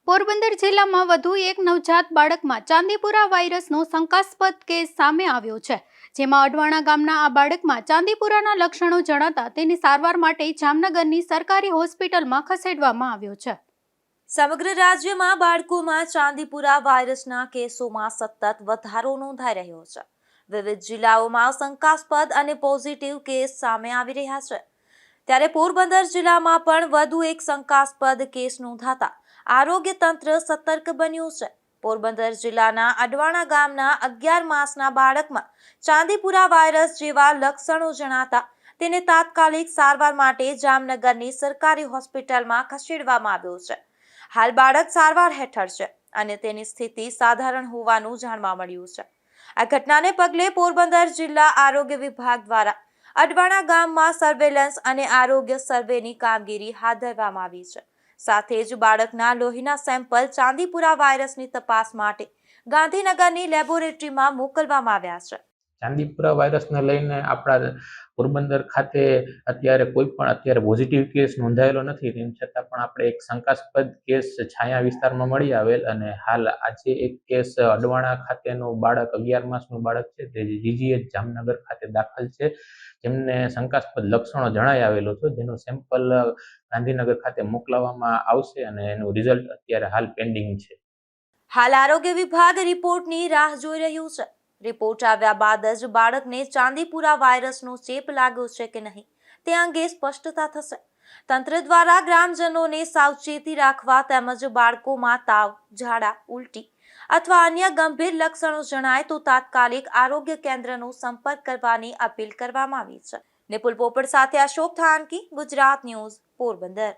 પોરબંદર જિલ્લામાં વધુ એક નવજાત બાળકમાં ચાંદીપુરા વાયરસનો શંકાસ્પદ કેસ સામે આવ્યો છે, જેમાં અડવાણા ગામના આ બાળકમાં ચાંદીપુરાના લક્ષણો જણાતા તેની સારવાર માટે જામનગરની સરકારી હોસ્પિટલમાં ખસેડવામાં આવ્યો છે. સમગ્ર રાજ્યમાં બાળકોમાં ચાંદીપુરા વાયરસના કેસોમાં સતત વધારો નોંધાઈ રહ્યો છે. વિવિધ જિલ્લાઓમાં શંકાસ્પદ અને પોઝિટિવ કેસ સામે આવી રહ્યા છે. ત્યારે પોરબંદર જિલ્લામાં પણ વધુ એક શંકાસ્પદ કેસ નોંધાતા આરોગ્ય તંત્ર સતર્ક બન્યું છે. પોરબંદર જિલ્લાના અડવાણા ગામના 11 માસના બાળકમાં ચાંદીપુરા વાયરસ જેવા લક્ષણો જણાતા તેને તાત્કાલિક સારવાર માટે જામનગરની સરકારી હોસ્પિટલમાં ખસેડવામાં આવ્યો છે. હાલ બાળક સારવાર હેઠળ છે અને તેની સ્થિતિ સાધારણ હોવાનું જાણવા મળ્યું છે. આ ઘટનાને પગલે પોરબંદર જિલ્લા આરોગ્ય વિભાગ દ્વારા અડવાણા ગામમાં સર્વેલન્સ અને આરોગ્ય સર્વેની કામગીરી હાથ ધરવામાં આવી છે. સાથે જ બાળકના લોહીના સેમ્પલ ચાંદીપુરા વાયરસની તપાસ માટે ગાંધીનગરની લેબોરેટરીમાં મોકલવામાં આવ્યા છે. ચાંદીપુરા વાયરસને લઈને આપણા પોરબંદર ખાતે અત્યારે પોઝિટિવ કેસ નોંધાયેલો નથી. તેમ છતાં પણ આપણે એક શંકાસ્પદ કેસ છાયા વિસ્તારમાં મળી આવેલ અને હાલ આજે એક કેસ અડવાણા ખાતેનું બાળક 11 માસનું બાળક છે તે જીજીએચ જામનગર ખાતે દાખલ છે, જેમને શંકાસ્પદ લક્ષણો જણાઈ આવેલો છે, જેનું સેમ્પલ ગાંધીનગર ખાતે મોકલવામાં આવશે અને એનું રિઝલ્ટ અત્યારે હાલ પેન્ડિંગ છે. હાલ આરોગ્ય વિભાગ રિપોર્ટની રાહ જોઈ રહ્યું છે. રિપોર્ટ આવ્યા બાદ જ બાળકને ચાંદીપુરા વાયરસનો ચેપ લાગ્યો છે કે નહીં તે અંગે સ્પષ્ટતા થશે. તંત્ર દ્વારા ગ્રામજનોને સાવચેતી રાખવા તેમજ બાળકોમાં તાવ, ઝાડા, ઉલટી અથવા અન્ય ગંભીર લક્ષણો જણાય તો તાત્કાલિક આરોગ્ય કેન્દ્રનો સંપર્ક કરવાની અપીલ કરવામાં આવી છે. નિપુલ પોપટ સાથે અશોક થાનકી, ગુજરાત ન્યૂઝ, પોરબંદર.